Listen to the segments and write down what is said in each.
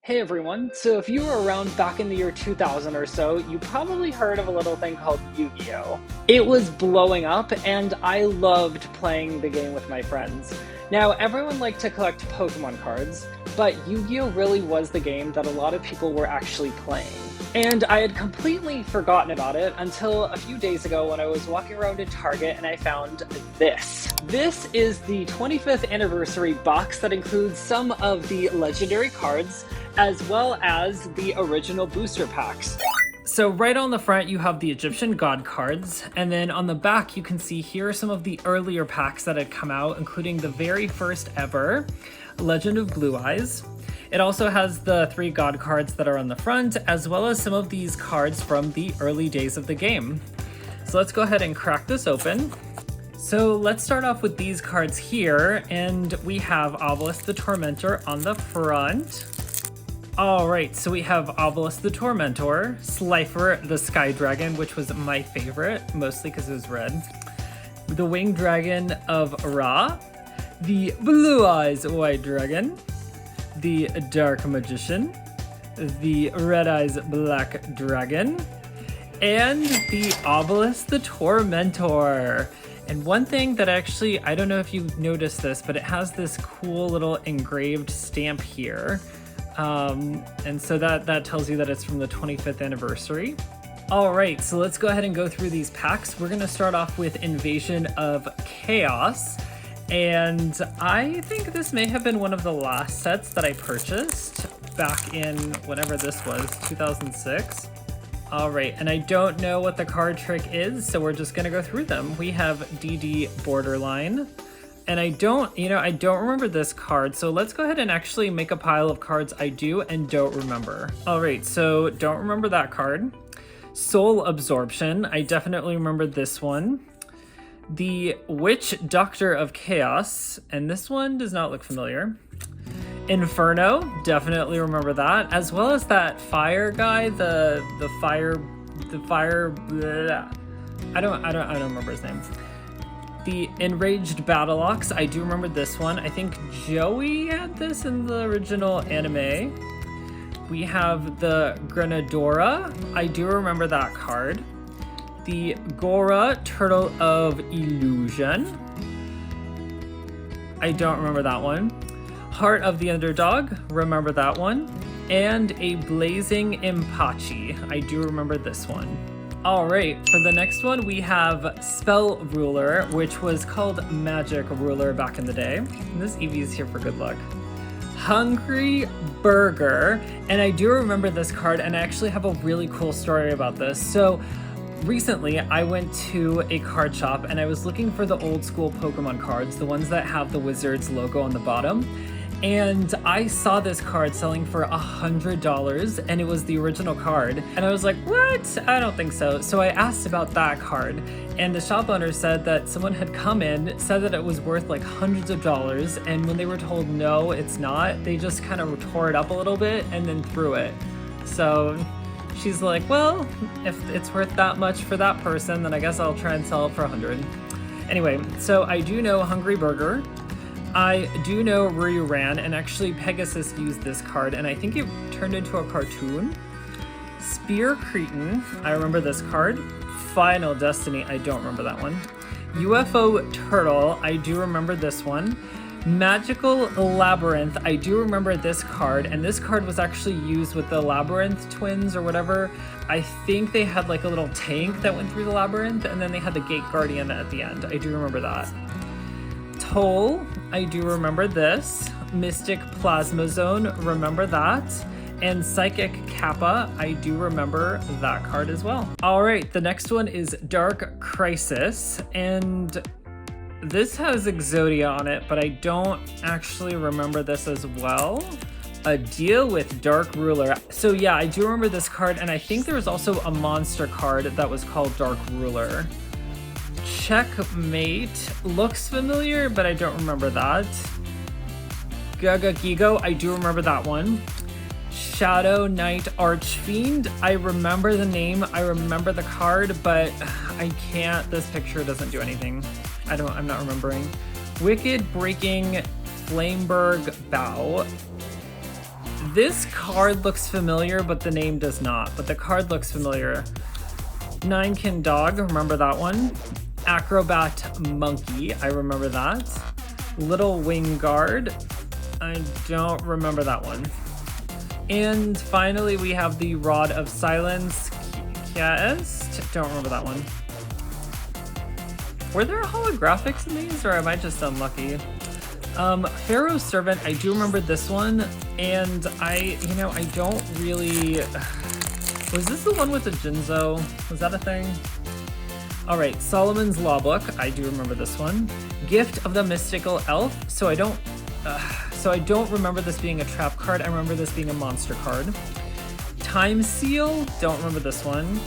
Hey everyone, so if you were around back in the year 2000 or so, you probably heard of a little thing called Yu-Gi-Oh! It was blowing up and I loved playing the game with my friends. Now, everyone liked to collect Pokemon cards, but Yu-Gi-Oh! Really was the game that a lot of people were actually playing. And I had completely forgotten about it until a few days ago when I was walking around in Target and I found this. This is the 25th anniversary box that includes some of the legendary cards as well as the original booster packs. So right on the front you have the Egyptian god cards, and then on the back you can see here are some of the earlier packs that had come out, including the very first ever Legend of Blue Eyes. It also has the 3 god cards that are on the front, as well as some of these cards from the early days of the game. So let's go ahead and crack this open. So let's start off with these cards here, and we have Obelisk the Tormentor on the front. Alright, so we have Obelisk the Tormentor, Slifer the Sky Dragon, which was my favorite, mostly because it was red, the Winged Dragon of Ra, the Blue Eyes White Dragon, the Dark Magician, the Red Eyes Black Dragon, and the Obelisk the Tormentor. And one thing that actually, I don't know if you noticed this, but it has this cool little engraved stamp here. And so that tells you that it's from the 25th anniversary. All right, so let's go ahead and go through these packs. We're gonna start off with Invasion of Chaos. And I think this may have been one of the last sets that I purchased back in whenever this was, 2006. All right, and I don't know what the card trick is, so we're just gonna go through them. We have DD Borderline, and I don't remember this card, so let's go ahead and actually make a pile of cards I do and don't remember. All right, so don't remember that card. Soul Absorption, I definitely remember this one. The Witch Doctor of Chaos, and this one does not look familiar. Inferno, definitely remember that, as well as that fire guy, the fire, blah. I don't remember his name. The Enraged Battleox, I do remember this one. I think Joey had this in the original anime. We have the Grenadora, I do remember that card. The Gora Turtle of Illusion, I don't remember that one. Heart of the Underdog, remember that one. And a Blazing Impachi, I do remember this one. All right, for the next one, we have Spell Ruler, which was called Magic Ruler back in the day. And this Eevee is here for good luck. Hungry Burger, and I do remember this card, and I actually have a really cool story about this. So recently, I went to a card shop and I was looking for the old school Pokemon cards, the ones that have the Wizards logo on the bottom. And I saw this card selling for $100, and it was the original card. And I was like, what? I don't think so. So I asked about that card, and the shop owner said that someone had come in, said that it was worth like hundreds of dollars, and when they were told no, it's not, they just kind of tore it up a little bit and then threw it. So she's like, well, if it's worth that much for that person, then I guess I'll try and sell it for 100. Anyway, so I do know Hungry Burger. I do know Ruran, and actually Pegasus used this card, and I think it turned into a cartoon. Spear Cretin, I remember this card. Final Destiny, I don't remember that one. UFO Turtle, I do remember this one. Magical Labyrinth, I do remember this card, and this card was actually used with the Labyrinth twins or whatever. I think they had like a little tank that went through the labyrinth, and then they had the Gate Guardian at the end. I do remember that. Toll, I do remember this. Mystic Plasma Zone, remember that. And Psychic Kappa, I do remember that card as well. All right, the next one is Dark Crisis, and this has Exodia on it, but I don't actually remember this as well. A Deal with Dark Ruler. So yeah, I do remember this card, and I think there was also a monster card that was called Dark Ruler. Checkmate looks familiar, but I don't remember that. Gaga Gigo, I do remember that one. Shadow Knight Archfiend, I remember the name, I remember the card, but I can't, this picture doesn't do anything. I'm not remembering. Wicked Breaking Flameberg Bow. This card looks familiar, but the name does not. But the card looks familiar. Ninekin Dog, remember that one. Acrobat Monkey, I remember that. Little Wing Guard, I don't remember that one. And finally, we have the Rod of Silence, Kiaest, don't remember that one. Were there holographics in these, or am I just unlucky? Pharaoh's Servant, I do remember this one, and I don't really... Was this the one with the Jinzo? Was that a thing? All right, Solomon's Law Book, I do remember this one. Gift of the Mystical Elf, so I don't remember this being a trap card, I remember this being a monster card. Time Seal, don't remember this one.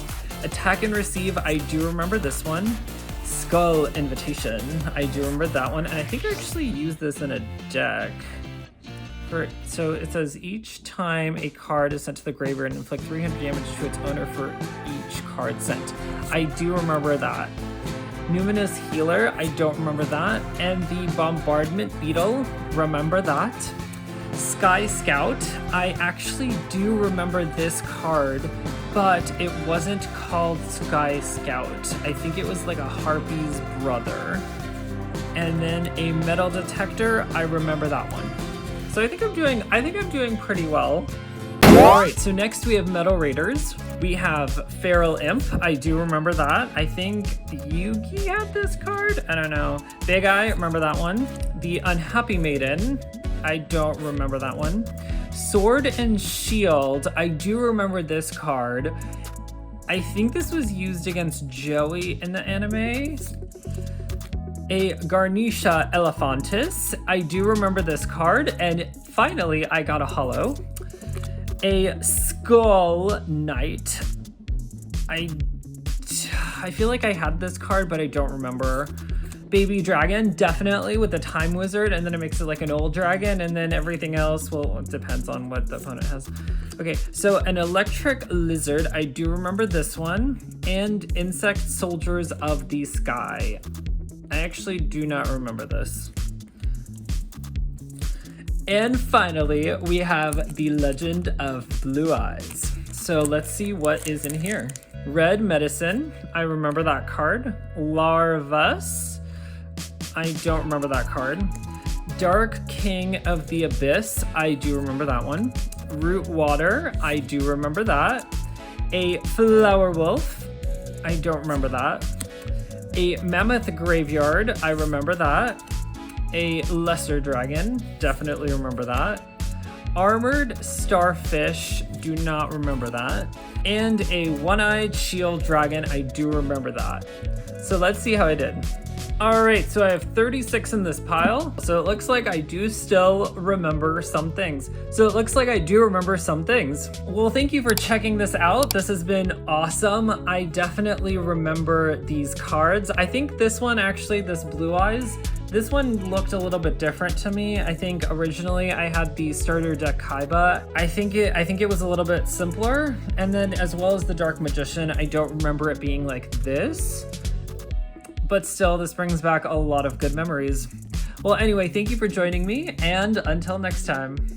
Attack and Receive, I do remember this one. Skull Invitation, I do remember that one, and I think I actually used this in a deck. So it says each time a card is sent to the graveyard and inflict 300 damage to its owner for each card sent. I do remember that. Numinous Healer, I don't remember that. And the Bombardment Beetle, remember that. Sky Scout, I actually do remember this card, but it wasn't called Sky Scout. I think it was like a Harpy's brother. And then a Metal Detector, I remember that one. So I think I'm doing pretty well. All right, so next we have Metal Raiders. We have Feral Imp, I do remember that. I think Yugi had this card, I don't know. Big Eye, remember that one. The Unhappy Maiden, I don't remember that one. Sword and Shield, I do remember this card. I think this was used against Joey in the anime. A Garnisha Elephantis, I do remember this card, and finally I got a holo. A Skull Knight, I feel like I had this card, but I don't remember. Baby Dragon, definitely with the Time Wizard, and then it makes it like an old dragon, and then everything else, well, it depends on what the opponent has. Okay, so an Electric Lizard, I do remember this one, and Insect Soldiers of the Sky. I actually do not remember this. And finally, we have the Legend of Blue Eyes. So let's see what is in here. Red Medicine, I remember that card. Larvus, I don't remember that card. Dark King of the Abyss, I do remember that one. Root Water, I do remember that. A Flower Wolf, I don't remember that. A Mammoth Graveyard, I remember that. A Lesser Dragon, definitely remember that. Armored Starfish, do not remember that. And a One-Eyed Shield Dragon, I do remember that. So let's see how I did. All right, so I have 36 in this pile. So it looks like I do still remember some things. Well, thank you for checking this out. This has been awesome. I definitely remember these cards. I think this one actually, this Blue Eyes, this one looked a little bit different to me. I think originally I had the starter deck Kaiba. I think it was a little bit simpler. And then as well as the Dark Magician, I don't remember it being like this. But still, this brings back a lot of good memories. Well, anyway, thank you for joining me, and until next time.